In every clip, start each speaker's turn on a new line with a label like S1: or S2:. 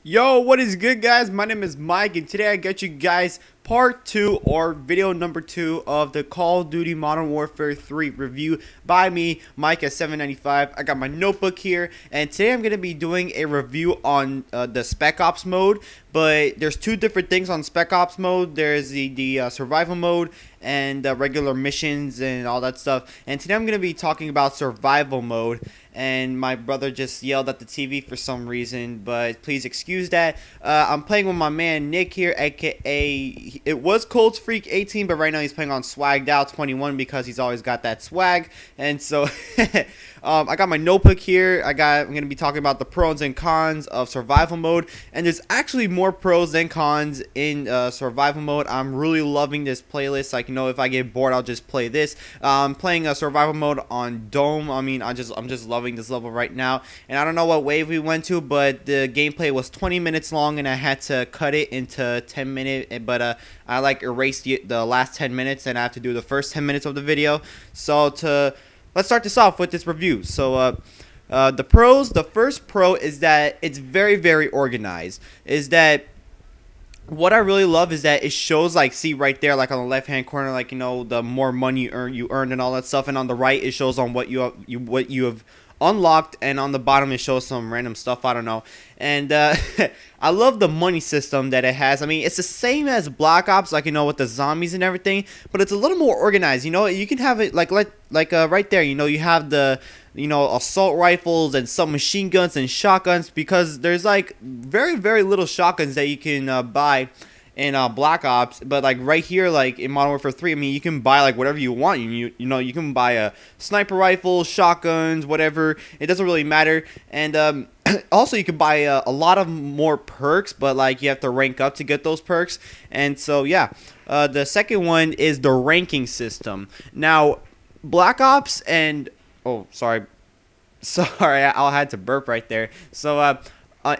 S1: Yo, what is good, guys? My name is Mike, and today I got you guys part 2 or video number 2 of the Call of Duty Modern Warfare 3 review by me, Mike at 795. I got my notebook here, and today I'm going to be doing a review on the Spec Ops mode. But there's two different things on Spec Ops mode. There's the survival mode and regular missions and all that stuff. And today I'm going to be talking about survival mode. And my brother just yelled at the TV for some reason, but please excuse that. I'm playing with my man Nick here, aka it was Cold Freak 18, but right now he's playing on Swagged Out 21 because he's always got that swag. And so I got my notebook here. I'm gonna be talking about the pros and cons of survival mode, and there's actually more pros than cons in survival mode. I'm really loving this playlist. Like, if I get bored, I'll just play this. I'm playing a survival mode on Dome. I mean, I'm just loving this level right now, and I don't know what wave we went to, but the gameplay was 20 minutes long, and I had to cut it into 10 minutes. But I like erased the last 10 minutes, and I have to do the first 10 minutes of the video. So let's start this off with this review. So the pros, the first pro is that it's very, very organized. Is that what I really love is that it shows, like, see right there, like on the left hand corner, like, the more money you earned and all that stuff, and on the right it shows on what you have unlocked, and on the bottom it shows some random stuff, I don't know. And I love the money system that it has. I mean, it's the same as Black Ops, like, with the zombies and everything, but it's a little more organized. You can have it like right there, you have the assault rifles and some machine guns and shotguns, because there's like very, very little shotguns that you can buy in Black Ops. But like right here, like in Modern Warfare 3, I mean, you can buy like whatever you want. You can buy a sniper rifle, shotguns, whatever. It doesn't really matter. And also you can buy a lot of more perks, but like you have to rank up to get those perks. And so yeah, the second one is the ranking system. Now, Black Ops and oh, sorry, I had to burp right there. So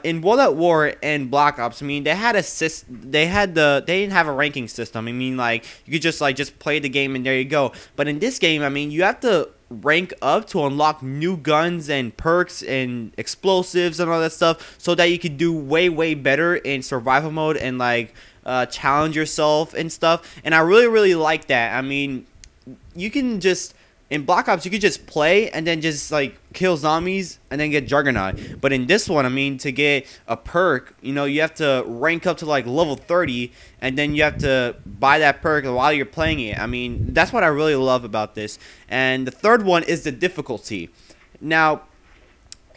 S1: in World at War and Black Ops, I mean, they didn't have a ranking system. I mean, like, you could just play the game and there you go. But in this game, I mean, you have to rank up to unlock new guns and perks and explosives and all that stuff, so that you could do way, way better in survival mode and like challenge yourself and stuff. And I really, really like that. I mean, you can just in Black Ops, you could just play and then just like kill zombies and then get Juggernaut. But in this one, I mean, to get a perk, you have to rank up to like level 30, and then you have to buy that perk while you're playing it. I mean, that's what I really love about this. And the third one is the difficulty. Now,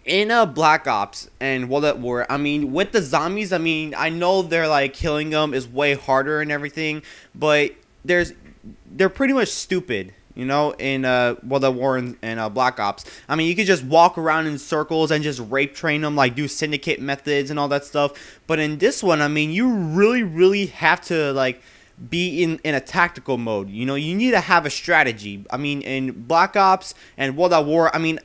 S1: in Black Ops and World at War, I mean, with the zombies, I mean, I know they're like killing them is way harder and everything, but they're pretty much stupid. In World at War and Black Ops. I mean, you could just walk around in circles and just rape train them, like do syndicate methods and all that stuff. But in this one, I mean, you really, really have to like be in a tactical mode. You need to have a strategy. I mean, in Black Ops and World at War, I mean,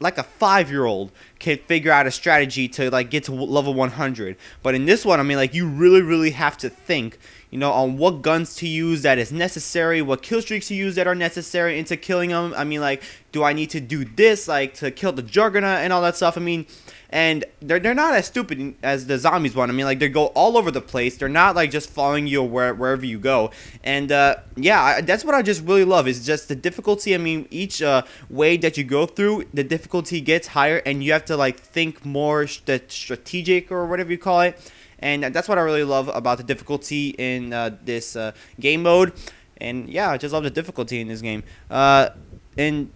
S1: like a 5-year-old can figure out a strategy to like get to level 100. But in this one, I mean, like, you really, really have to think, on what guns to use that is necessary, what kill streaks to use that are necessary into killing them. I mean, like, do I need to do this, like, to kill the Juggernaut and all that stuff? I mean, and they're not as stupid as the zombies one. I mean, like, they go all over the place. They're not, like, just following you wherever you go. And, yeah, that's what I just really love, is just the difficulty. I mean, each way that you go through, the difficulty gets higher, and you have to, like, think more strategic or whatever you call it. And that's what I really love about the difficulty in this game mode. And yeah, I just love the difficulty in this game. And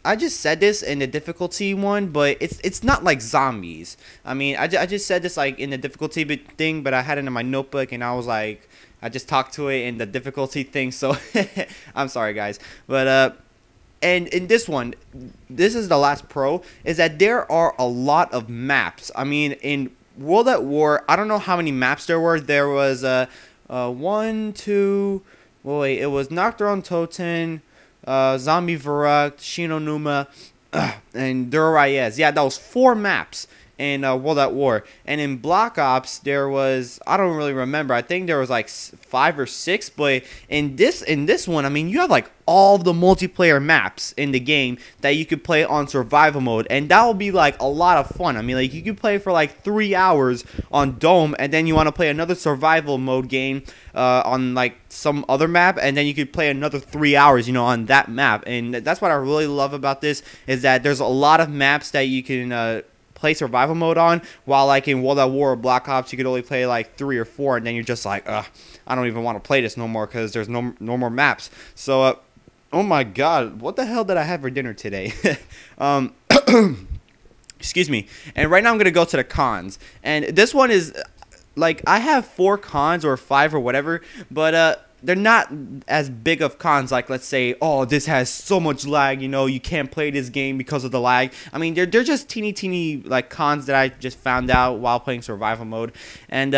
S1: I just said this in the difficulty one, but it's not like zombies. I mean, I just said this like in the difficulty thing, but I had it in my notebook, and I was like, I just talked to it in the difficulty thing. So I'm sorry, guys. But and in this one, this is the last pro, is that there are a lot of maps. I mean, in World at War, I don't know how many maps there were. There was one, two. Well, wait, it was Nocturne Toten, Zombie Verrückt, Shinonuma, and Durraiez. Yeah, that was 4 maps. in World at War. And in Black Ops, there was, I don't really remember, I think there was like 5 or 6, but in this one, I mean, you have like all the multiplayer maps in the game that you could play on survival mode, and that will be like a lot of fun. I mean, like, you could play for like 3 hours on Dome, and then you want to play another survival mode game on like some other map, and then you could play another 3 hours, you know, on that map. And that's what I really love about this, is that there's a lot of maps that you can play survival mode on, while like in World at War or Black Ops, you could only play like 3 or 4, and then you're just like, I don't even want to play this no more because there's no more maps. So oh my god, what the hell did I have for dinner today? Excuse me. And right now I'm gonna go to the cons, and this one is like, I have 4 cons or 5 or whatever, but they're not as big of cons. Like, let's say, oh, this has so much lag, you know, you can't play this game because of the lag. I mean, they're just teeny like cons that I just found out while playing survival mode. And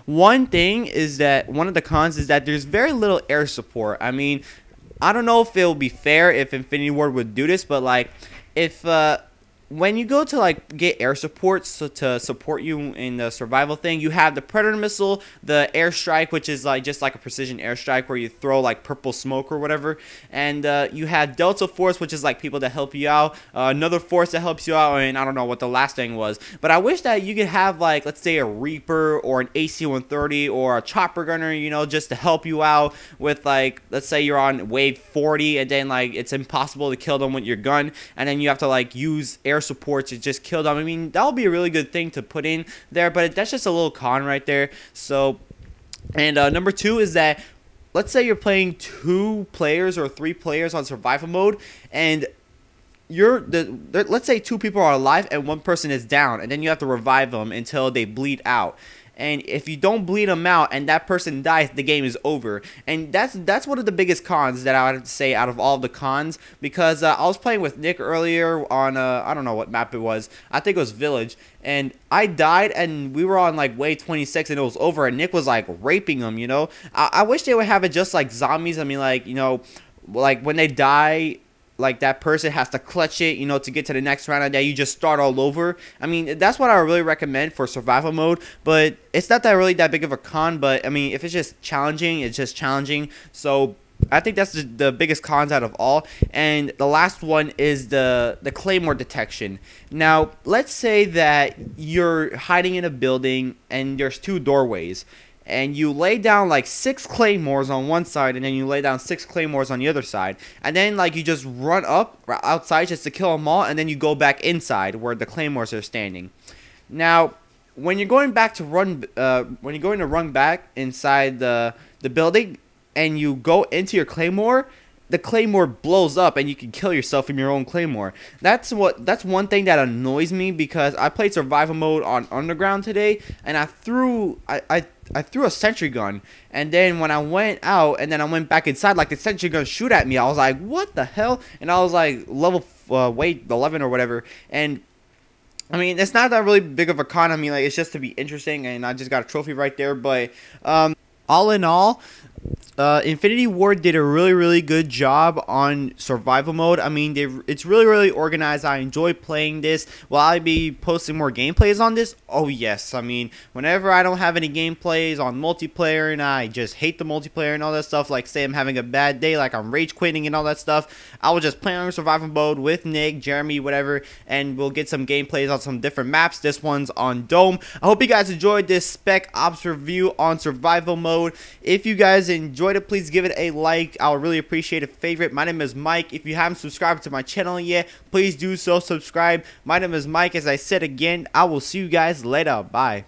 S1: one thing is that, one of the cons is that there's very little air support. I mean, I don't know if it will be fair if Infinity Ward would do this, but like, if when you go to like get air support, to support you in the survival thing, you have the Predator missile, the airstrike, which is like just like a precision airstrike where you throw like purple smoke or whatever, and you have Delta Force, which is like people that help you out, another force that helps you out, and I don't know what the last thing was, but I wish that you could have like, let's say, a Reaper or an AC-130 or a chopper gunner, you know, just to help you out with, like, let's say you're on wave 40 and then like it's impossible to kill them with your gun, and then you have to like use air support to just kill them. I mean, that would be a really good thing to put in there, but that's just a little con right there. So, and number 2 is that, let's say you're playing 2 players or 3 players on survival mode, and let's say 2 people are alive and 1 person is down, and then you have to revive them until they bleed out. And if you don't bleed them out and that person dies, the game is over. And that's one of the biggest cons that I would have to say out of all of the cons, because I was playing with Nick earlier on I don't know what map it was. I think it was Village, and I died, and we were on like wave 26 and it was over, and Nick was like raping them, you know. I wish they would have it just like zombies. I mean, like, you know, like when they die, like that person has to clutch it, you know, to get to the next round, and then you just start all over. I mean, that's what I really recommend for survival mode, but it's not that really that big of a con. But I mean, if it's just challenging, it's just challenging. So I think that's the biggest cons out of all. And the last one is the claymore detection. Now, let's say that you're hiding in a building and there's 2 doorways, and you lay down like 6 claymores on one side, and then you lay down 6 claymores on the other side, and then like you just run up outside just to kill them all, and then you go back inside where the claymores are standing. Now, when you're going back to run back inside the building, and you go into your claymore, the claymore blows up and you can kill yourself from your own claymore. That's one thing that annoys me, because I played survival mode on Underground today, and I threw a sentry gun, and then when I went out and then I went back inside, like the sentry gun shoot at me. I was like, what the hell? And I was like level weight 11 or whatever. And I mean, it's not that really big of a con. I mean, like, it's just to be interesting, and I just got a trophy right there. But all in all, Infinity Ward did a really good job on survival mode. I mean, it's really organized. I enjoy playing this. Will I be posting more gameplays on this? Oh yes. I mean, whenever I don't have any gameplays on multiplayer and I just hate the multiplayer and all that stuff, like say I'm having a bad day, like I'm rage quitting and all that stuff, I will just play on survival mode with Nick, Jeremy, whatever, and we'll get some gameplays on some different maps. This one's on Dome. I hope you guys enjoyed this Spec Ops review on survival mode. If you guys enjoyed it, please give it a like. I'll really appreciate a favorite. My name is Mike. If you haven't subscribed to my channel yet, please do so. Subscribe. My name is Mike. As I said again, I will see you guys later. Bye.